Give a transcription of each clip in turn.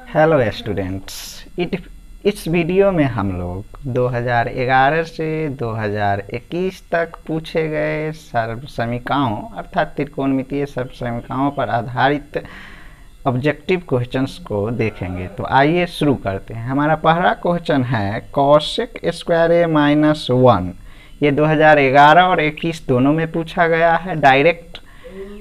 Hello students, इस video में हम लोग 2011 से 2021 तक पूछे गए सर्वसमीकाओं अर्थात त्रिकोणमितीय सर्वसमीकाओं पर आधारित ऑब्जेक्टिव क्वेश्चंस को देखेंगे। तो आइए शुरू करते हैं। हमारा पहला क्वेश्चन है कॉसेक स्क्वायर ए माइनस 1। ये 2011 और 21 दोनों में पूछा गया है। डायरेक्ट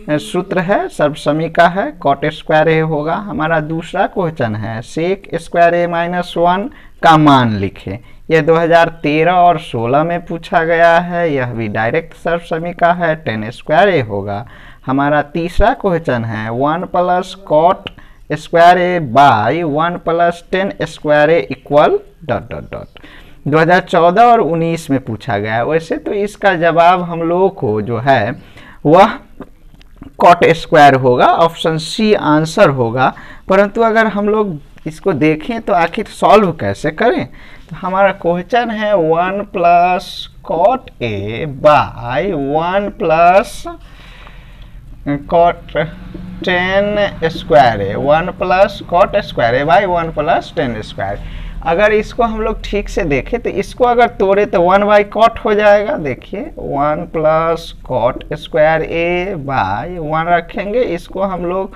सूत्र है, सर्वसमीका है, कॉट स्क्वायर ए होगा। हमारा दूसरा क्वेश्चन है सेक स्क्वायर ए माइनस 1 का मान लिखें। यह 2013 और 16 में पूछा गया है। यह भी डायरेक्ट सर्वसमीका है, टेन स्क्वायर ए होगा। हमारा तीसरा क्वेश्चन है 1 plus cot square A by 1 plus tan square A equal dot dot dot. 2014 और 19 में पूछा गया है। वैसे तो इसका जवाब हम लोगों को जो है वह कॉट स्क्वायर होगा, ऑप्शन सी आंसर होगा। परंतु अगर हम लोग इसको देखें तो आखिर सॉल्व कैसे करें, तो हमारा क्वेश्चन है 1 plus cot A by 1 plus cot tan square A, 1 plus cot square A by 1 plus tan square. अगर इसको हम लोग ठीक से देखें तो इसको अगर तोड़े तो 1 बाई कॉट हो जाएगा। देखिए 1 plus cot square A by 1 रखेंगे। इसको हम लोग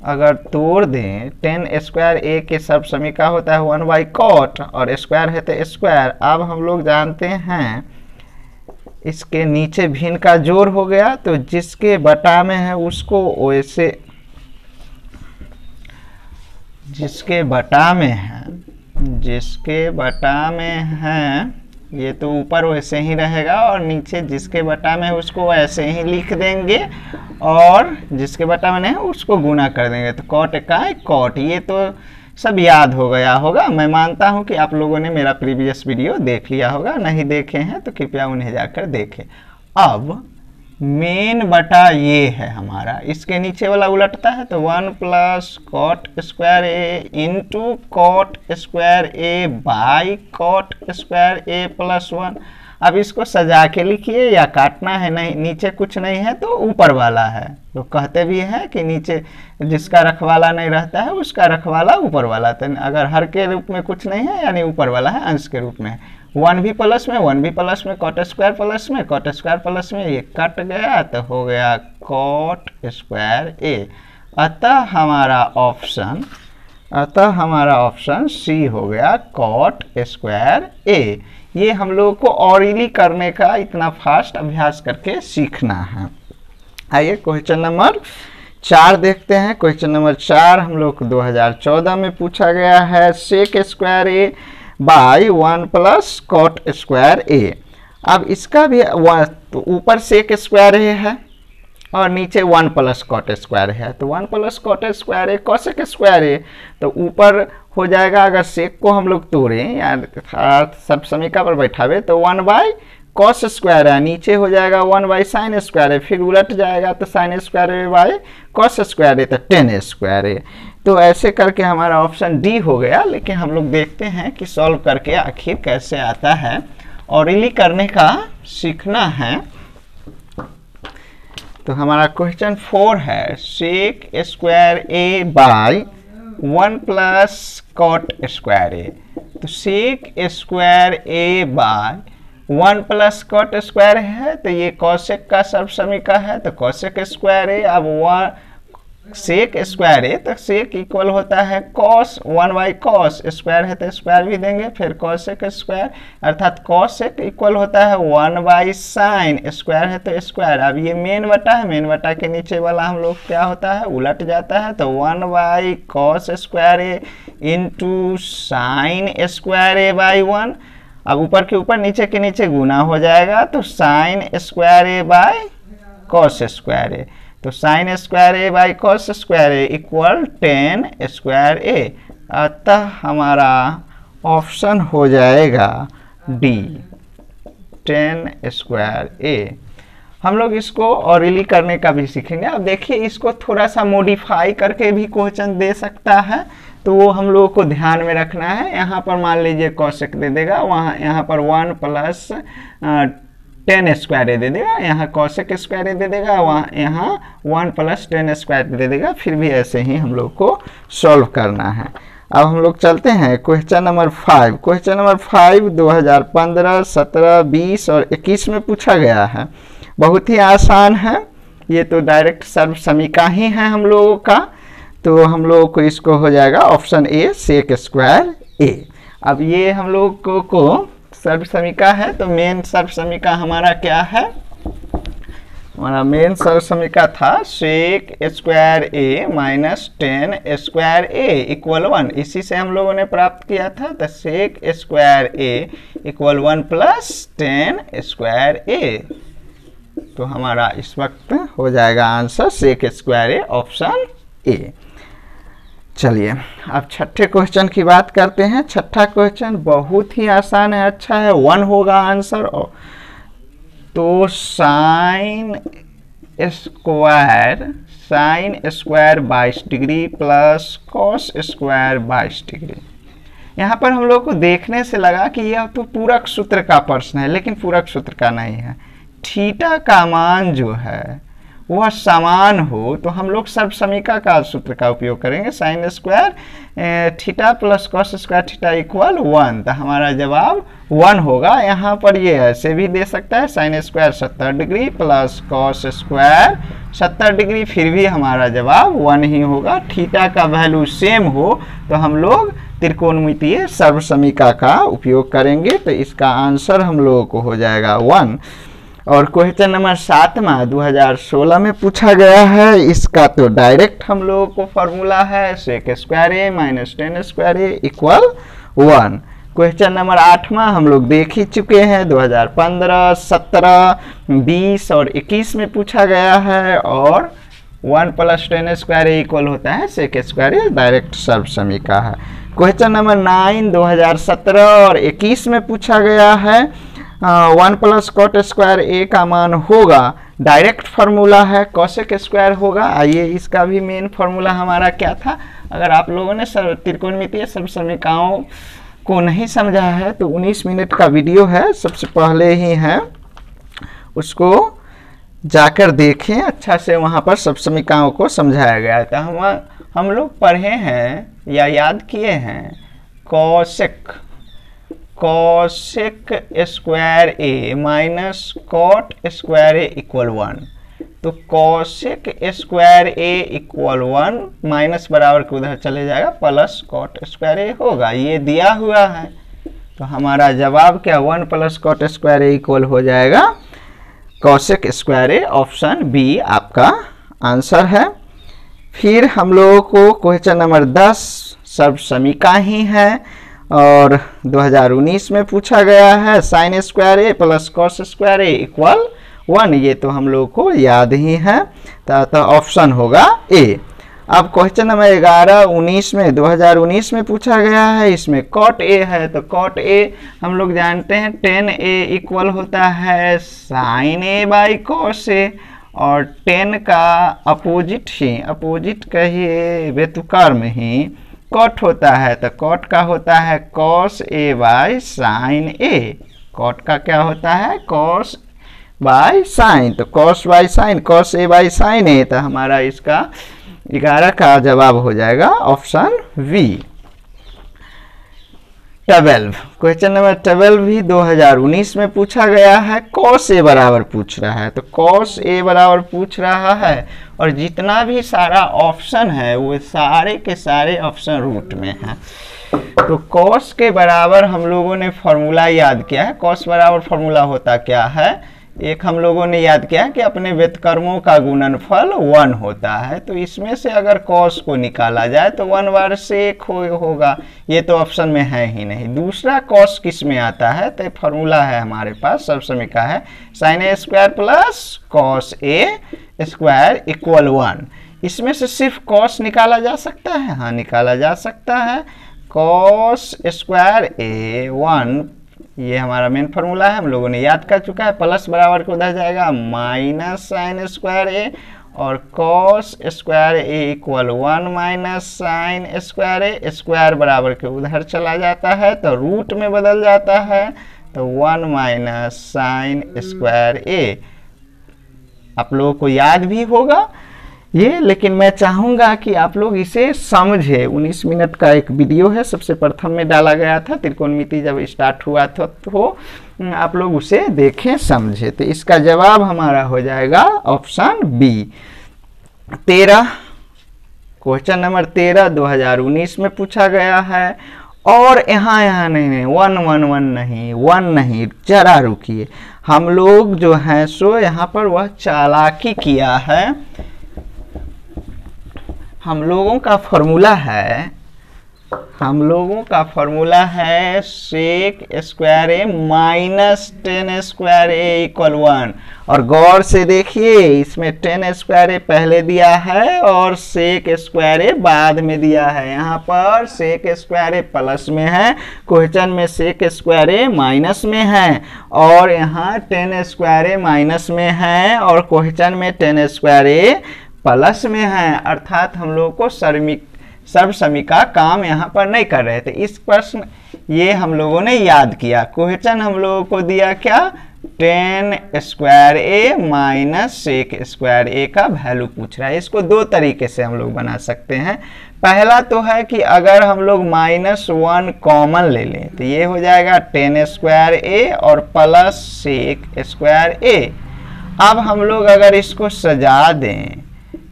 अगर तोड़ दें, टेन स्क्वायर ए के सर्वसमीका होता है 1 बाई कॉट और स्क्वायर है तो स्क्वायर। अब हम लोग जानते हैं इसके नीचे भिन्न का जोड़ हो गया, तो जिसके बटा में है उसको वैसे, जिसके बटा में है ये तो ऊपर वैसे ही रहेगा और नीचे जिसके बटा में है उसको वैसे ही लिख देंगे और जिसके बटा में नहीं है उसको गुना कर देंगे। तो कॉट का कॉट, ये तो सब याद हो गया होगा। मैं मानता हूं कि आप लोगों ने मेरा प्रीवियस वीडियो देख लिया होगा, नहीं देखे हैं तो कृपया उन्हें जाकर देखें। अब मेन बटा ये है हमारा, इसके नीचे वाला उलटता है तो 1 plus cot square A into cot square A by cot square A plus 1। अब इसको सजा के लिखिए या काटना है, नहीं नीचे कुछ नहीं है तो ऊपर वाला है। तो कहते भी हैं कि नीचे जिसका रखवाला नहीं रहता है उसका रखवाला ऊपर वाला। तो अगर हर के रूप में कुछ नहीं है यानी ऊपर वाला है, अंश के रूप में है। 1 भी प्लस में, 1 भी प्लस में, कॉट स्क्वायर प्लस में, कॉट स्क्वायर प्लस में, ये कट गया तो हो गया कॉट स्क्वायर ए। अतः हमारा ऑप्शन सी हो गया कॉट स्क्वायर ए। ये हम लोगों को ऑरली करने का इतना फास्ट अभ्यास करके सीखना है। आइए क्वेश्चन नंबर 4 देखते हैं। क्वेश्चन नंबर 4 हम लोग को 2014 में पूछा गया है sec square A by 1 plus cot square A. अब इसका भी तो ऊपर सेक स्क्वायर ए है और नीचे 1 प्लस कॉट स्क्वायर है। तो 1 plus cot square A cosec square A, तो ऊपर हो जाएगा अगर सेक को हम लोग तोड़ें या सर्वसमीका पर बैठावे तो 1 बाई कॉस स्क्वायर है, नीचे हो जाएगा 1 बाई साइन स्क्वायर है, फिर उलट जाएगा तो sine square A by cos square है तो टेन स्क्वायर है। तो ऐसे करके हमारा ऑप्शन डी हो गया। लेकिन हम लोग देखते हैं कि सॉल्व करके आखिर कैसे आता है, ऑरली करने का सीखना है। तो हमारा क्वेश्चन 4 है sec square A by 1 plus cot square A. तो sec square A by 1 plus cot square है तो ये कॉसेक का सर्वसमीका है, तो कॉसेक स्क्वायर ए। अब सेक स्क्वायर है तो सेक इक्वल होता है कॉस 1 बाई कॉस, स्क्वायर है तो स्क्वायर भी देंगे, फिर कॉसेक स्क्वायर अर्थात कॉसेक इक्वल होता है 1 बाई साइन, स्क्वायर है तो स्क्वायर। अब ये मेन बटा है, मेन बटा के नीचे वाला हम लोग क्या होता है उलट जाता है, तो 1 by cos square A into sign square A by 1। अब ऊपर के ऊपर नीचे के नीचे गुना हो जाएगा तो sine square A by cos square A. तो sine square A by cos square A equal tan square A. अतः हमारा ऑप्शन हो जाएगा डी, टेन स्क्वायर ए। हम लोग इसको ऑरली करने का भी सीखेंगे। अब देखिए इसको थोड़ा सा मॉडिफाई करके भी क्वेश्चन दे सकता है, तो वो हम लोगों को ध्यान में रखना है। यहाँ पर मान लीजिए कॉसेक दे देगा, यहाँ पर 1 प्लस टेन स्क्वायर दे देगा, यहाँ कॉसेक स्क्वायर दे देगा, यहाँ 1 प्लस टेन स्क्वायर दे देगा। फिर भी ऐसे ही हम लोग को सॉल्व करना है। अब हम लोग चलते हैं क्वेश्चन नंबर 5। क्वेश्चन नंबर 5 2015, 17, 20 और 21 में पूछा गया है। बहुत ही आसान है, ये तो डायरेक्ट सर्व समीका ही है हम लोगों का। तो हम लोगों को इसको हो जाएगा option A sec square A. अब ये हम लोगों को सर्व समीका है, तो मेन सर्व समीका हमारा क्या है? हमारा मेन सर्व समीका था सेक square A minus 10 square A equal 1। इसी से हम लोगों ने प्राप्त किया था। तो sec square A equal 1 plus 10 square A. तो हमारा इस वक्त हो जाएगा answer sec square A, option A. चलिए अब छठे क्वेश्चन की बात करते हैं। छठा क्वेश्चन बहुत ही आसान है, अच्छा है, 1 होगा आंसर। तो sine square 22 degree plus cos square 22 degree. यहाँ पर हम लोग को देखने से लगा कि यह तो पूरक सूत्र का प्रश्न है, लेकिन पूरक सूत्र का नहीं है। थीटा का मान जो है वह समान हो तो हम लोग सर्व समीका का सूत्र का उपयोग करेंगे। Sine square theta plus cos square theta equal 1। तो हमारा जवाब 1 होगा। यहाँ पर ये ऐसे भी दे सकता है, sine square 70 degree plus cos square 70 degree, फिर भी हमारा जवाब 1 ही होगा। थीटा का वैल्यू सेम हो तो हम लोग त्रिकोणमितीय सर्व समीका का उपयोग करेंगे। तो इसका आंसर हम लोगों को हो जाएगा 1। और क्वेश्चन नंबर 7 2016 में पूछा गया है। इसका तो डायरेक्ट हम लोगों को फॉर्मूला है sec square A minus 10 square A equal 1। Question number 8 हम लोग देख ही चुके हैं। 2015, 17, 20 और 21 में पूछा गया है। और 1 प्लस 10 स्क्वायर ए इक्वल होता है सेक स्क्वायर ए, डायरेक्ट सर्व समीका है। क्वेश्चन नंबर 9 2017 और 21 में पूछा गया है। 1 प्लस कॉट स्क्वायर ए का मान होगा, डायरेक्ट फार्मूला है कॉसेक स्क्वायर होगा। आइए इसका भी मेन फार्मूला हमारा क्या था? अगर आप लोगों ने त्रिकोणमितीय सर्व समीकाओं को नहीं समझा है तो 19 मिनट का वीडियो है, सबसे पहले ही है, उसको जाकर देखें अच्छा से, वहाँ पर सर्व समीकाओं को समझाया गया है। तो हम लोग पढ़े हैं या याद किए हैं cosec square A minus cot square A equal 1। तो cosec square A equal 1 minus बराबर के उधर चले जाएगा, प्लस कॉट स्क्वायर ए होगा, ये दिया हुआ है। तो हमारा जवाब क्या 1 plus cot square A equal हो जाएगा cosec square A, option B आपका आंसर है। फिर हम लोगों को क्वेश्चन नंबर 10 सर्व समीका ही है और 2019 में पूछा गया है। Sign square A plus cos square A equal 1, ये तो हम लोग को याद ही है, तो ऑप्शन होगा ए। अब क्वेश्चन नंबर 11 19 में 2019 में पूछा गया है। इसमें कॉट ए है, तो कॉट ए हम लोग जानते हैं 10 ए इक्वल होता है साइन ए बाई कॉस ए, और 10 का अपोजिट कहिए व्यतुकार में ही कॉट होता है। तो कॉट का होता है cos A by sine A. Cot का क्या होता है? Cos by sine. तो cos by sine, cos A by sine A. तो हमारा इसका 11 का जवाब हो जाएगा ऑप्शन वी। 12 क्वेश्चन नंबर 12 भी 2019 में पूछा गया है। कॉस ए बराबर पूछ रहा है, तो कॉस ए बराबर पूछ रहा है और जितना भी सारा ऑप्शन है वो सारे के सारे ऑप्शन रूट में है। तो कॉस के बराबर हम लोगों ने फॉर्मूला याद किया है। कॉस बराबर फॉर्मूला होता क्या है? एक हम लोगों ने याद किया कि अपने व्यतकर्मों का गुणनफल 1 होता है। तो इसमें से अगर कॉस को निकाला जाए तो 1 बार सेक होगा, ये तो ऑप्शन में है ही नहीं। दूसरा कॉस किस में आता है? तो फॉर्मूला है हमारे पास, सर्व समीका है साइन ए स्क्वायर प्लस कॉस ए स्क्वायर इक्वल 1। इसमें से सिर्फ कॉस निकाला जा सकता है? हाँ, निकाला जा सकता है। कॉस स्क्वायर ए 1, ये हमारा मेन फार्मूला है, हम लोगों ने याद कर चुका है। प्लस बराबर को उधर जाएगा माइनस साइन स्क्वायर ए, और cos square A equal 1 minus sine square A. Square बराबर के उधर चला जाता है तो रूट में बदल जाता है, तो 1 माइनस साइन स्क्वायर ए। आप लोगों को याद भी होगा ये, लेकिन मैं चाहूँगा कि आप लोग इसे समझे। 19 मिनट का एक वीडियो है, सबसे प्रथम में डाला गया था, त्रिकोणमिति जब स्टार्ट हुआ था, तो आप लोग उसे देखें, समझे। तो इसका जवाब हमारा हो जाएगा ऑप्शन बी 13। क्वेश्चन नंबर 13 2019 में पूछा गया है। और यहाँ नहीं, 1 नहीं, 1 नहीं, जरा रुकिए। हम लोग जो हैं सो यहाँ पर वह चालाकी किया है। हम लोगों का फॉर्मूला है sec square A minus 10 square A equal 1। और गौर से देखिए, इसमें 10 स्क्वायर ए पहले दिया है और सेक स्क्वायर ए बाद में दिया है। यहाँ पर सेक स्क्वायर ए प्लस में है, क्वेश्चन में सेक स्क्वायर ए माइनस में है, और यहाँ 10 स्क्वायर ए माइनस में है और क्वेश्चन में 10 स्क्वायर ए प्लस में है। अर्थात हम लोग को सर्वसमी का काम यहाँ पर नहीं कर रहे थे। इस प्रश्न ये हम लोगों ने याद किया। क्वेश्चन हम लोगों को दिया क्या, 10 स्क्वायर ए माइनस सेक स्क्वायर ए का वैल्यू पूछ रहा है। इसको दो तरीके से हम लोग बना सकते हैं। पहला तो है कि अगर हम लोग -1 कॉमन ले लें तो ये हो जाएगा 10 स्क्वायर ए और प्लस सेक स्क्वायर ए। अब हम लोग अगर इसको सजा दें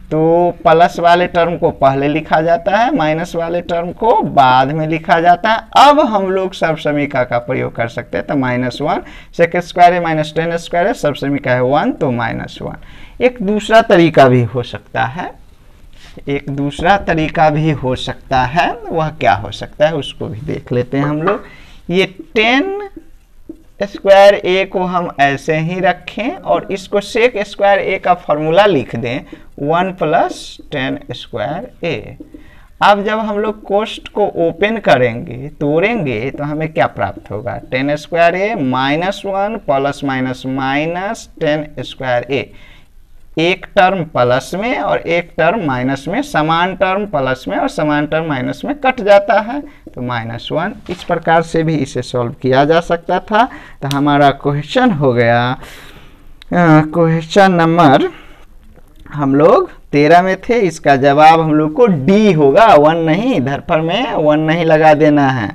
तो प्लस वाले टर्म को पहले लिखा जाता है, माइनस वाले टर्म को बाद में लिखा जाता है। अब हम लोग सर्वसमीका का प्रयोग कर सकते हैं। तो -1 सेक स्क्वायर है माइनस 10 स्क्वायर है, सर्वसमीका है 1, तो -1। एक दूसरा तरीका भी हो सकता है, वह क्या हो सकता है उसको भी देख लेते हैं हम लोग। ये 10 स्क्वायर ए को हम ऐसे ही रखें और इसको सेक स्क्वायर ए का फॉर्मूला लिख दें 1 + 10 स्क्वायर ए। अब जब हम लोग कोष्ठ को ओपन करेंगे, तोड़ेंगे, तो हमें क्या प्राप्त होगा, 10 square A -1 plus minus 10 square ए। एक टर्म प्लस में और एक टर्म माइनस में, समान टर्म प्लस में और समान टर्म माइनस में कट जाता है, तो -1। इस प्रकार से भी इसे सॉल्व किया जा सकता था। तो हमारा क्वेश्चन हो गया क्वेश्चन नंबर हम लोग 13 में थे, इसका जवाब हम लोग को डी होगा, 1 नहीं, धरफल में 1 नहीं लगा देना है।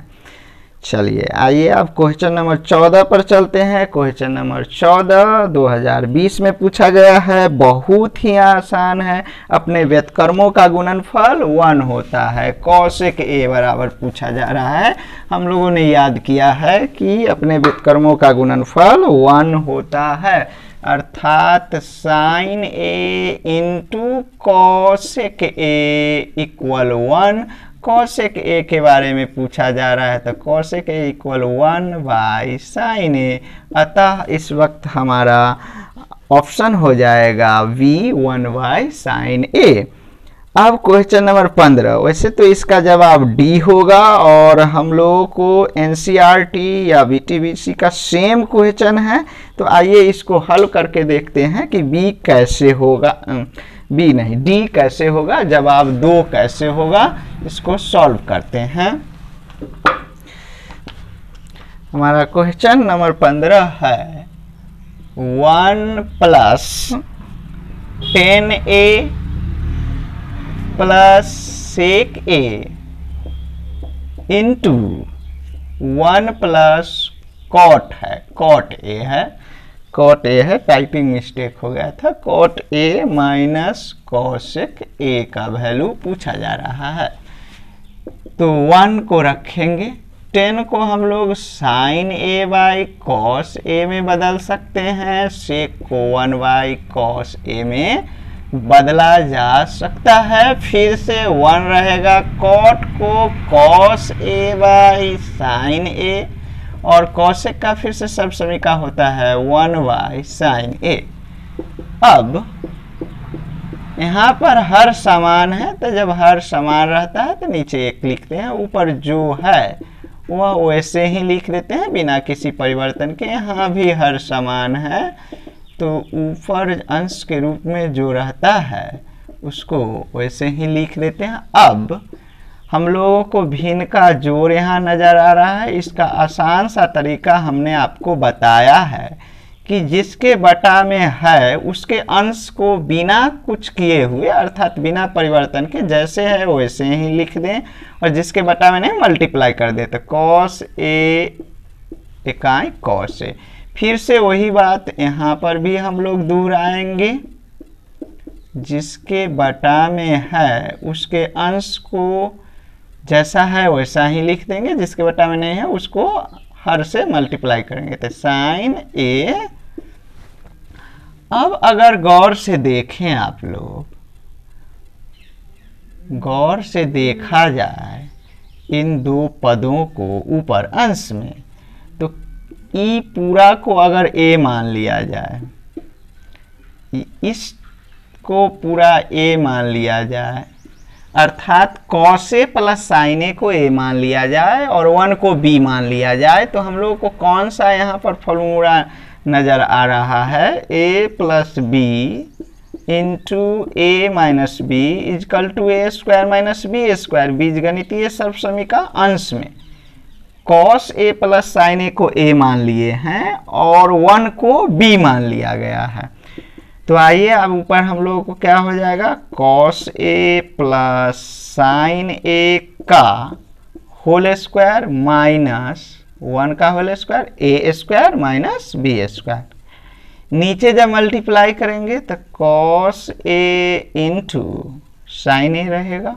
चलिए आइए अब क्वेश्चन नंबर 14 पर चलते हैं। क्वेश्चन नंबर 14 2020 में पूछा गया है, बहुत ही आसान है। अपने व्युत्क्रमों का गुणनफल 1 होता है, कॉसेक ए बराबर पूछा जा रहा है। हम लोगों ने याद किया है कि अपने व्युत्क्रमों का गुणनफल 1 होता है, अर्थात sine A into cosec A equal 1। Cosec A के बारे में पूछा जा रहा है, तो कॉसेक ए इक्वल 1/sin ए। अतः इस वक्त हमारा ऑप्शन हो जाएगा V 1/sin ए। अब क्वेश्चन नंबर 15, वैसे तो इसका जवाब डी होगा और हम लोगों को NCERT या VTBC का सेम क्वेश्चन है। तो आइए इसको हल करके देखते हैं कि बी कैसे होगा, बी नहीं डी कैसे होगा, जवाब 2 कैसे होगा। इसको सॉल्व करते हैं। हमारा क्वेश्चन नंबर 15 है 1 + 10a + sec a into 1 + cot है, cot a है, cot a है, टाइपिंग मिस्टेक हो गया था, cot a minus cosec a का वैल्यू पूछा जा रहा है। तो 1 को रखेंगे, 10 को हम लोग sin a/cos a में बदल सकते हैं, sec को 1/cos a में बदला जा सकता है। फिर से 1 रहेगा, cot को cos a/sin a और cosec का फिर से सर्वसमीका होता है 1/sin a। अब यहाँ पर हर समान है, तो जब हर समान रहता है तो नीचे 1 लिखते हैं, ऊपर जो है वह वैसे ही लिख देते हैं बिना किसी परिवर्तन के। यहाँ भी हर समान है, तो ऊपर अंश के रूप में जो रहता है उसको वैसे ही लिख देते हैं। अब हम लोगों को भिन्न का जोड़ यहाँ नज़र आ रहा है। इसका आसान सा तरीका हमने आपको बताया है कि जिसके बटा में है उसके अंश को बिना कुछ किए हुए अर्थात बिना परिवर्तन के जैसे है वैसे ही लिख दें, और जिसके बटा में नहीं मल्टीप्लाई कर दें। तो कॉस ए इकाई कॉस ए। फिर से वही बात यहाँ पर भी हम लोग दोहराएंगे, जिसके बटा में है उसके अंश को जैसा है वैसा ही लिख देंगे, जिसके बटा में नहीं है उसको हर से मल्टीप्लाई करेंगे। तो साइन ए। अब अगर गौर से देखें, आप लोग गौर से देखा जाए इन दो पदों को ऊपर अंश में, तो ई पूरा को अगर ए मान लिया जाए, इसको पूरा ए मान लिया जाए, अर्थात cos A plus sine A को ए मान लिया जाए और 1 को बी मान लिया जाए, तो हम लोग को कौन सा यहाँ पर फॉर्मूला नजर आ रहा है? A plus B into A minus B equal to A square minus B square. बीजगणितीय सर्वसमीका अंश में cos A plus sine A को ए मान लिए हैं और 1 को बी मान लिया गया है। तो आइए अब ऊपर हम लोगों को क्या हो जाएगा? कॉस ए प्लस साइन ए का होल स्क्वायर माइनस 1 का होल स्क्वायर ए स्क्वायर माइनस बी स्क्वायर। नीचे जब मल्टीप्लाई करेंगे तो कॉस ए इंटू साइन ए रहेगा।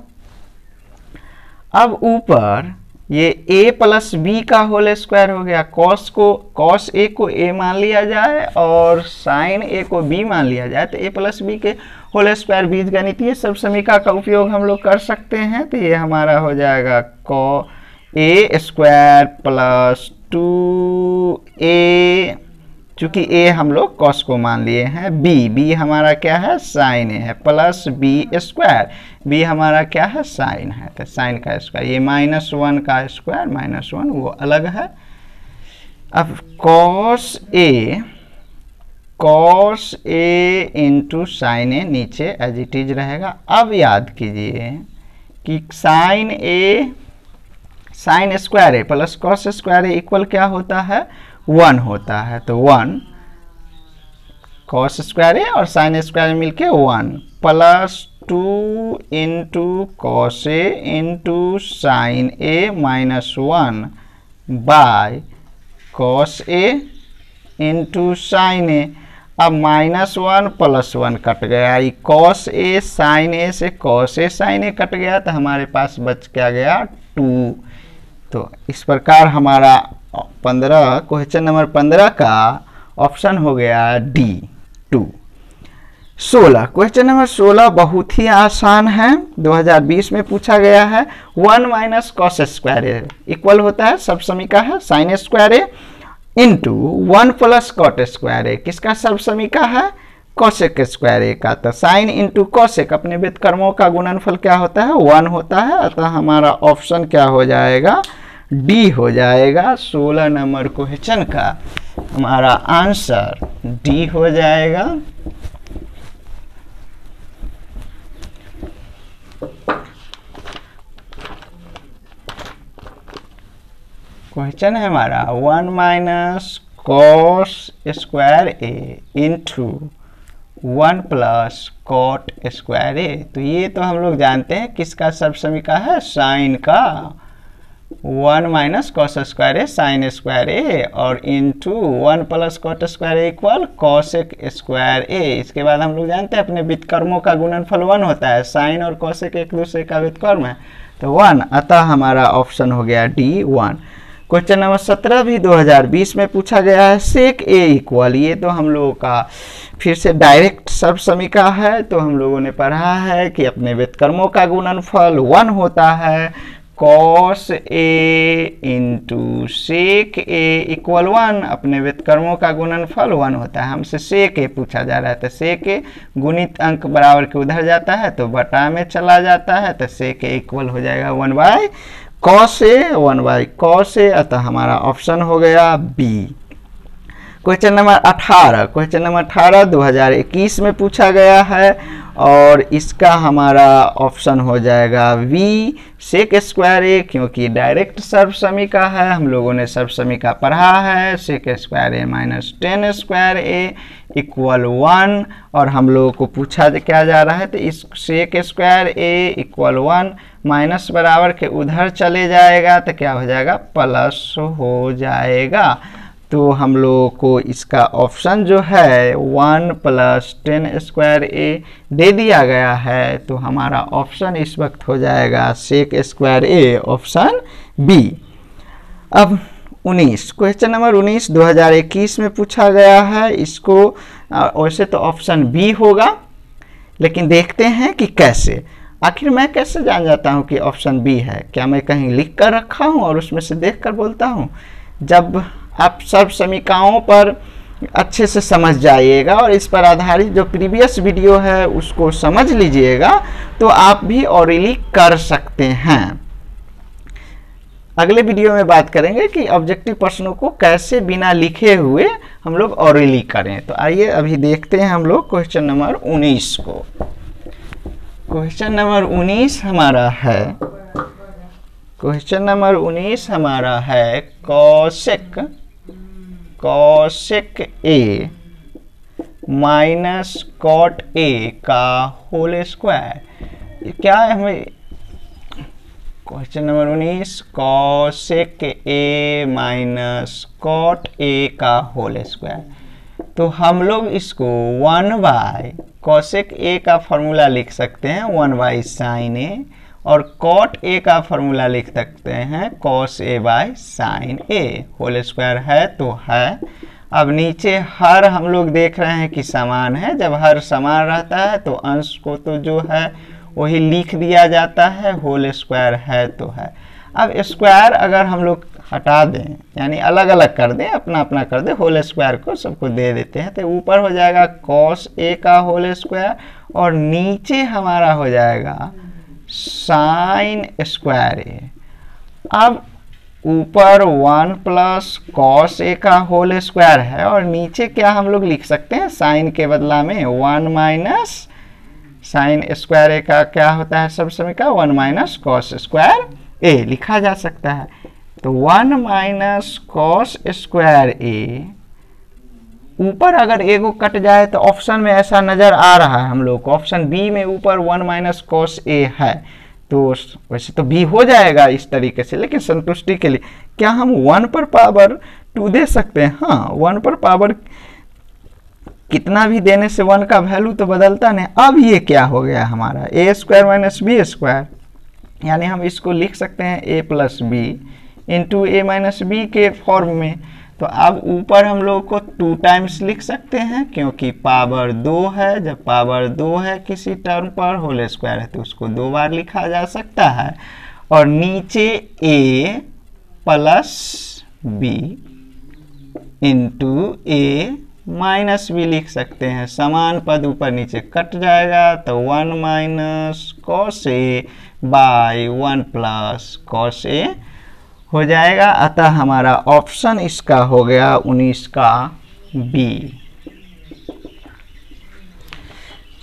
अब ऊपर ये a प्लस बी का होल स्क्वायर हो गया। कॉस ए को a मान लिया जाए और साइन ए को b मान लिया जाए तो a प्लस बी के होल स्क्वायर बीजगणितीय सर्वसमीका का उपयोग हम लोग कर सकते हैं। तो ये हमारा हो जाएगा a स्क्वायर प्लस 2a, चूंकि a हम लोग कॉस को मान लिए हैं, b हमारा क्या है? साइन ए है, प्लस बी स्क्वायर, b हमारा क्या है? साइन है, तो साइन का स्क्वायर, ये -1 का स्क्वायर -1 वो अलग है। अब कॉस ए इंटू साइन ए नीचे एज इट इज रहेगा। अब याद कीजिए कि sign square A plus cos square A equal क्या होता है? 1 होता है। तो 1 कॉस स्क्वायर ए और साइन स्क्वायर मिलके 1 plus 2 into cos A into sine A minus 1 by cos A into sine A. अब -1 + 1 कट गया, ये कॉस ए साइन ए से कॉस ए साइन ए कट गया, तो हमारे पास बच क्या गया? 2। तो इस प्रकार हमारा क्वेश्चन नंबर 15 का ऑप्शन हो गया डी 2। 16 क्वेश्चन नंबर 16 बहुत ही आसान है, 2020 में पूछा गया है। 1 minus cos square A equal होता है, सब समीका है sign square A into 1 plus cot square ए। किसका सब समीका है? कॉसेक स्क्वायर ए का। तो साइन इंटू कॉसेक अपने व्युत्क्रमों का गुणनफल क्या होता है? 1 होता है। अतः हमारा ऑप्शन क्या हो जाएगा? डी हो जाएगा। 16 नंबर क्वेश्चन का हमारा आंसर डी हो जाएगा। क्वेश्चन है हमारा 1 minus cos square A into 1 plus cot square A. तो ये तो हम लोग जानते हैं किसका सब समीका है? साइन का। 1 माइनस कॉस स्क्वायर ए साइन स्क्वायर ए और into 1 plus cot square A equal cosec square ए। इसके बाद हम लोग जानते हैं अपने व्युत्क्रमों का गुणनफल 1 होता है, साइन और कॉसेक एक दूसरे का व्युत्क्रम है तो 1। अतः हमारा ऑप्शन हो गया डी 1। क्वेश्चन नंबर 17 भी 2020 में पूछा गया है। सेक ए इक्वल, ये तो हम लोगों का फिर से डायरेक्ट सब समीका है। तो हम लोगों ने पढ़ा है कि अपने व्युत्क्रमों का गुणनफल 1 होता है। Cos A into sec A equal 1, अपने व्युत्क्रमों का गुणनफल 1 होता है। हमसे सेक ए पूछा जा रहा है तो सेक ए गुणित अंक बराबर के उधर जाता है तो बटा में चला जाता है, तो सेक ए इक्वल हो जाएगा 1 by cos A 1 by cos A. अतः हमारा ऑप्शन हो गया B. Question number 18, question number 18 2021 में पूछा गया है और इसका हमारा ऑप्शन हो जाएगा वी सेक स्क्वायर ए, क्योंकि डायरेक्ट सर्वसमीका है, हम लोगों ने सर्वसमीका पढ़ा है। Sec square A minus 10 square A equal 1 और हम लोगों को पूछा क्या जा रहा है, तो इस सेक स्क्वायर ए इक्वल 1 माइनस बराबर के उधर चले जाएगा तो क्या हो जाएगा, प्लस हो जाएगा। तो हम लोगों को इसका ऑप्शन जो है 1 प्लस 10 स्क्वायर ए दे दिया गया है, तो हमारा ऑप्शन इस वक्त हो जाएगा सेक स्क्वायर ए, ऑप्शन बी। अब 19, क्वेश्चन नंबर 19 2021 में पूछा गया है। इसको वैसे तो ऑप्शन बी होगा, लेकिन देखते हैं कि कैसे। आखिर मैं कैसे जान जाता हूं कि ऑप्शन बी है? क्या मैं कहीं लिख कर रखा हूं और उसमें से देख कर बोलता हूं? जब आप सब समीकरणों पर अच्छे से समझ जाइएगा और इस पर आधारित जो प्रीवियस वीडियो है उसको समझ लीजिएगा, तो आप भी ऑरली कर सकते हैं। अगले वीडियो में बात करेंगे कि ऑब्जेक्टिव प्रश्नों को कैसे बिना लिखे हुए हम लोग ऑरली करें। तो आइए अभी देखते हैं हम लोग क्वेश्चन नंबर 19 को। क्वेश्चन नंबर 19 हमारा है, क्वेश्चन नंबर 19 हमारा है cosec A minus cot A का होल स्क्वायर। क्या है हमें question number 19 cosec A minus cot A का होल स्क्वायर। तो हम लोग इसको 1 बाय कॉसेक ए का फॉर्मूला लिख सकते हैं 1 बाई साइन ए, और कॉट ए का फॉर्मूला लिख सकते हैं cos A by sine A. Whole square है तो है। अब नीचे हर हम लोग देख रहे हैं कि समान है। जब हर समान रहता है तो अंश को तो जो है वही लिख दिया जाता है, होल स्क्वायर है तो है। अब स्क्वायर अगर हम लोग हटा दें, यानी अलग अलग कर दें, अपना अपना कर दें, होल स्क्वायर को सबको दे देते हैं, तो ऊपर हो जाएगा कॉस ए का होल स्क्वायर और नीचे हमारा हो जाएगा साइन स्क्वायर ए। अब ऊपर 1 प्लस कॉस ए का होल स्क्वायर है और नीचे क्या हम लोग लिख सकते हैं, साइन के बदला में 1 माइनस साइन स्क्वायर ए का क्या होता है सब समय का 1 माइनस कॉस स्क्वायर ए लिखा जा सकता है। तो 1 माइनस कॉस स्क्वायर ए, ऊपर अगर ए को कट जाए तो ऑप्शन में ऐसा नजर आ रहा है हम लोग को, ऑप्शन बी में ऊपर 1 माइनस कॉस ए है, तो वैसे तो बी हो जाएगा इस तरीके से, लेकिन संतुष्टि के लिए क्या हम 1 पर पावर 2 दे सकते हैं? हाँ, 1 पर पावर कितना भी देने से 1 का वैल्यू तो बदलता नहीं। अब ये क्या हो गया हमारा ए स्क्वायर माइनस बी स्क्वायर, यानी हम इसको लिख सकते हैं ए प्लस बी इंटू ए माइनस बी के फॉर्म में। तो अब ऊपर हम लोग को 2 टाइम्स लिख सकते हैं, क्योंकि पावर 2 है। जब पावर 2 है किसी टर्म पर, होल स्क्वायर है तो उसको 2 बार लिखा जा सकता है। और नीचे ए प्लस बी इंटू ए माइनस बी लिख सकते हैं। समान पद ऊपर नीचे कट जाएगा तो 1 minus cos A by 1 plus cos A हो जाएगा। अतः हमारा ऑप्शन इसका हो गया 19 का बी।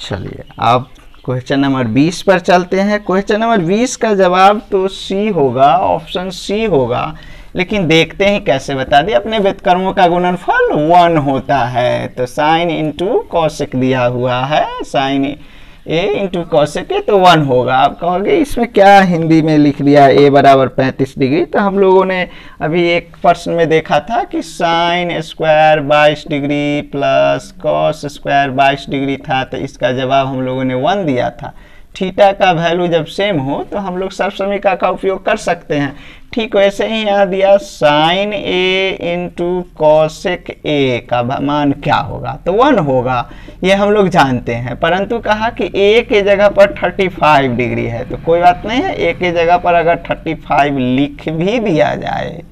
चलिए अब क्वेश्चन नंबर 20 पर चलते हैं। क्वेश्चन नंबर 20 का जवाब तो सी होगा, ऑप्शन सी होगा, लेकिन देखते हैं कैसे। बता दिए अपने व्युत्क्रमों का गुणनफल 1 होता है, तो साइन इंटू कॉसेक दिया हुआ है, साइन ए इंटू कॉसेक तो 1 होगा। आप कहोगे इसमें क्या हिंदी में लिख दिया ए बराबर 35 डिग्री, तो हम लोगों ने अभी एक प्रश्न में देखा था कि sine square 22 degree plus cos square 22 degree था, तो इसका जवाब हम लोगों ने 1 दिया था। थीटा का वैल्यू जब सेम हो तो हम लोग सर्वसमीका का उपयोग कर सकते हैं। ठीक वैसे ही यहाँ दिया sine A into cosec A का मान क्या होगा, तो 1 होगा, ये हम लोग जानते हैं। परंतु कहा कि ए के जगह पर 35 डिग्री है, तो कोई बात नहीं है, ए के जगह पर अगर 35 लिख भी दिया जाए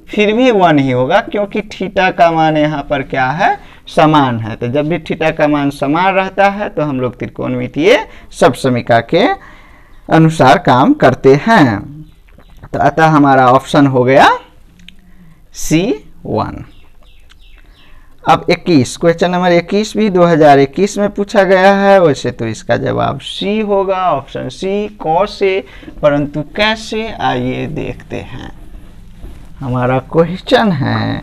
फिर भी 1 ही होगा, क्योंकि थीटा का मान यहाँ पर क्या है, समान है। तो जब भी थीटा का मान समान रहता है तो हम लोग त्रिकोणमितीय सर्वसमीका के अनुसार काम करते हैं। तो अतः हमारा ऑप्शन हो गया C1। अब 21, क्वेश्चन नंबर 21 भी 2021 में पूछा गया है। वैसे तो इसका जवाब सी होगा, ऑप्शन सी कॉस ए, परंतु कैसे आइए देखते हैं। हमारा क्वेश्चन है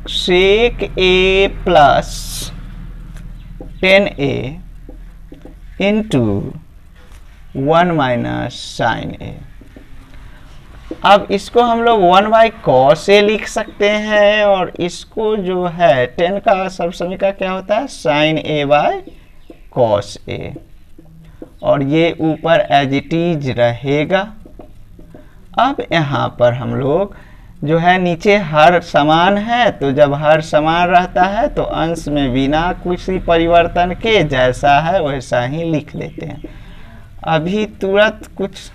sec A plus 10a into 1 minus sine A. अब इसको हम लोग 1 बाई कॉस ए लिख सकते हैं, और इसको जो है 10 का सर्वसमीका क्या होता है, साइन ए बाय कॉस ए, और ये ऊपर एज इट इज रहेगा। अब यहाँ पर हम लोग जो है नीचे हर समान है, तो जब हर समान रहता है तो अंश में बिना किसी परिवर्तन के जैसा है वैसा ही लिख देते हैं। अभी तुरंत कुछ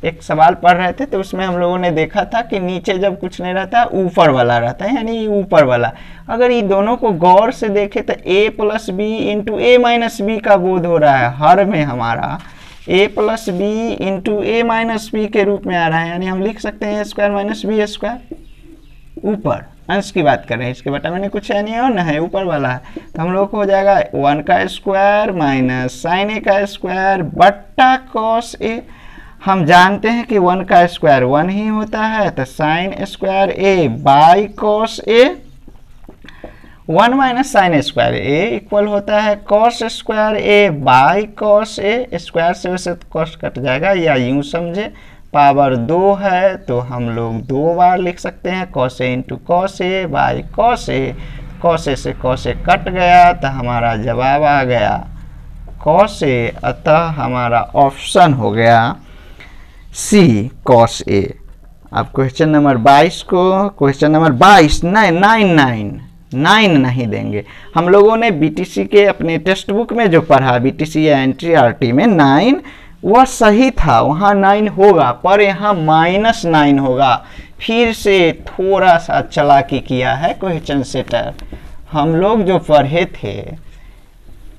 एक सवाल पढ़ रहे थे तो उसमें हम लोगों ने देखा था कि नीचे जब कुछ नहीं रहता ऊपर वाला रहता है, यानी ऊपर वाला। अगर ये दोनों को गौर से देखें तो a plus B into A minus b का बोध हो रहा है। हर में हमारा a plus B into A minus b के रूप में आ रहा है, यानी हम लिख सकते हैं a square minus B square. ऊपर अंश की बात कर रहे हैं, इसके बटा मैंने कुछ है नहीं और न है, ऊपर वाला है, तो हम लोग को हो जाएगा 1 का स्क्वायर माइनस साइन ए का स्क्वायर बट्टा कॉस ए। हम जानते हैं कि 1 का स्क्वायर 1 ही होता है, तो sine square A by cos A, 1 minus sine square A equal होता है cos square A by cos A. Square से वैसे तो कॉस कट जाएगा, या यूं समझे पावर 2 है तो हम लोग 2 बार लिख सकते हैं, cos A into cos A by cos A. Cos A से कॉस ए कट गया तो हमारा जवाब आ गया कॉस ए, अतः हमारा ऑप्शन हो गया सी कॉस ए। अब क्वेश्चन नंबर 22 को, क्वेश्चन नंबर 22 9 नहीं देंगे। हम लोगों ने बीटीसी के अपने टेक्स्ट बुक में जो पढ़ा, बीटीसी या एनसीईआरटी में 9 वह सही था, वहाँ 9 होगा, पर यहाँ -9 होगा। फिर से थोड़ा सा चालाकी किया है क्वेश्चन सेटर। हम लोग जो पढ़े थे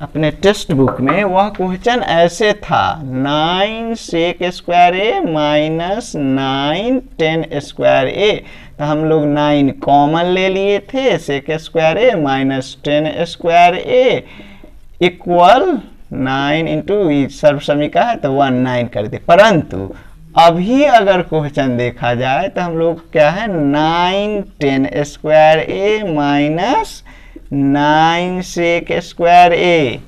अपने टेक्स्ट बुक में वह क्वेश्चन ऐसे था 9 सेक square A minus 9 10 square A, तो हम लोग 9 कॉमन ले लिए थे, सेक square A minus 10 square A equal 9 into सर्वसमीका है तो 1 9 कर दे। परंतु अभी अगर क्वेश्चन देखा जाए तो हम लोग क्या है 9 10 square A minus 9 sec square A,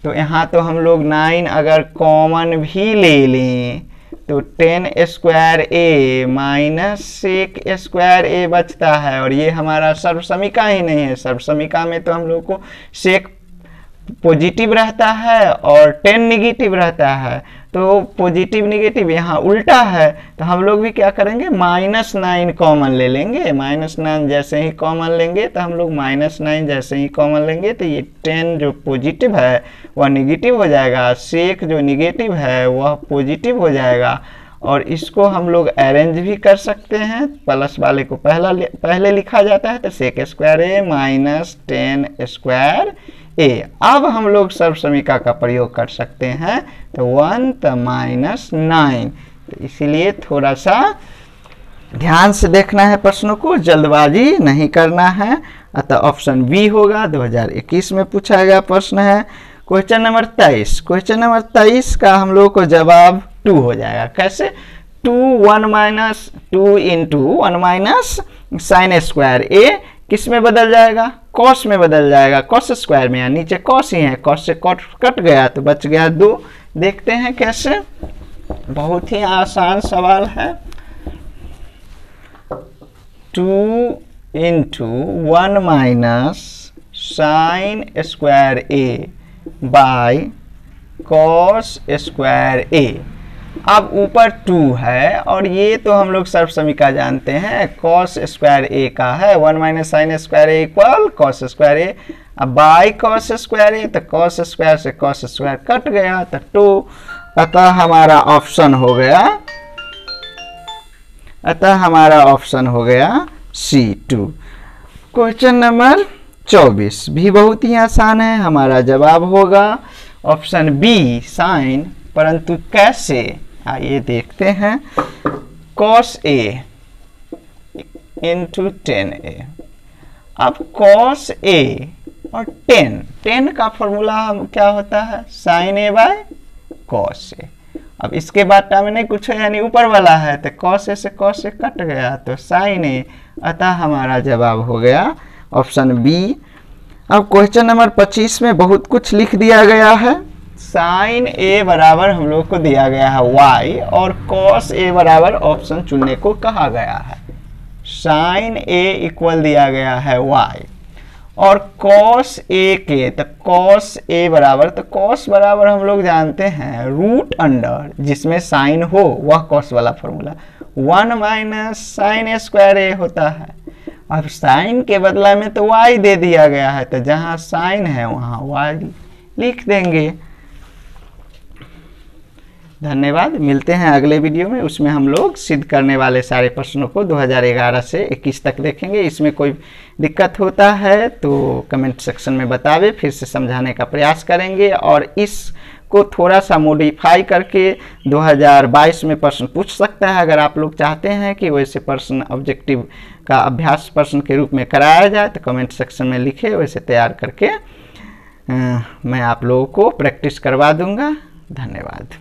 तो यहाँ तो हम लोग 9 अगर कॉमन भी ले लें तो 10 स्क्वायर ए माइनस सेक स्क्वायर ए बचता है, और ये हमारा सर्वसमीका ही नहीं है। सर्वसमीका में तो हम लोग को सेक पॉजिटिव रहता है और 10 निगेटिव रहता है, तो पॉजिटिव निगेटिव यहाँ उल्टा है, तो हम लोग भी क्या करेंगे -9 कॉमन ले लेंगे। -9 जैसे ही कॉमन लेंगे तो हम लोग -9 जैसे ही कॉमन लेंगे तो ये 10 जो पॉजिटिव है वह निगेटिव हो जाएगा, सेक जो निगेटिव है वह पॉजिटिव हो जाएगा, और इसको हम लोग अरेंज भी कर सकते हैं। प्लस वाले को पहले लिखा जाता है, तो sec square A minus 10 square A. अब हम लोग सर्वसमीका का प्रयोग कर सकते हैं, तो 1 तो -9, तो इसीलिए थोड़ा सा ध्यान से देखना है, प्रश्नों को जल्दबाजी नहीं करना है। अतः ऑप्शन बी होगा, 2021 में पूछा गया प्रश्न है। क्वेश्चन नंबर 23, क्वेश्चन नंबर 23 का हम लोग को जवाब 2 हो जाएगा। कैसे 2 इंटू 1 माइनस साइन स्क्वायर ए किस में बदल जाएगा, कॉस में बदल जाएगा, कॉस स्क्वायर में, यहाँ नीचे कॉस ही है, कॉस से कट गया तो बच गया 2। देखते हैं कैसे, बहुत ही आसान सवाल है। 2 into 1 minus sine square A by cos square A. अब ऊपर 2 है और ये तो हम लोग सर्वसमीका जानते हैं, कॉस स्क्वायर ए का है, 1 minus sine square A equal cos square A. अब बाई कॉस स्क्वायर ए, तो कॉस स्क्वायर से कॉस स्क्वायर कट गया तो 2, अतः हमारा ऑप्शन हो गया C2। क्वेश्चन नंबर 24 भी बहुत ही आसान है, हमारा जवाब होगा ऑप्शन बी साइन, परंतु कैसे आइए देखते हैं। cos a इंटू 10a, अब cos a और tan का फॉर्मूला क्या होता है, sin a by cos a। अब इसके बाद टर्म नहीं कुछ है, यानी ऊपर वाला है, तो cos a से cos a कट गया तो sin a, अतः हमारा जवाब हो गया ऑप्शन बी। अब क्वेश्चन नंबर 25 में बहुत कुछ लिख दिया गया है। sin a बराबर हम लोग को दिया गया है y और cos a बराबर ऑप्शन चुनने को कहा गया है। sin a इक्वल दिया गया है y और cos a के, तो cos a बराबर, तो cos बराबर हम लोग जानते हैं रूट अंडर जिसमें sin हो वह cos वाला फॉर्मूला 1 माइनस साइन ए स्क्वायर ए होता है। अब sin के बदला में तो y दे दिया गया है, तो जहां sin है वहां y लिख देंगे। धन्यवाद, मिलते हैं अगले वीडियो में, उसमें हम लोग सिद्ध करने वाले सारे प्रश्नों को 2011 से 21 तक देखेंगे। इसमें कोई दिक्कत होता है तो कमेंट सेक्शन में बतावे, फिर से समझाने का प्रयास करेंगे और इसको थोड़ा सा मॉडिफाई करके 2022 में प्रश्न पूछ सकता है। अगर आप लोग चाहते हैं कि वैसे प्रश्न ऑब्जेक्टिव का अभ्यास प्रश्न के रूप में कराया जाए तो कमेंट सेक्शन में लिखे, वैसे तैयार करके मैं आप लोगों को प्रैक्टिस करवा दूंगा। धन्यवाद।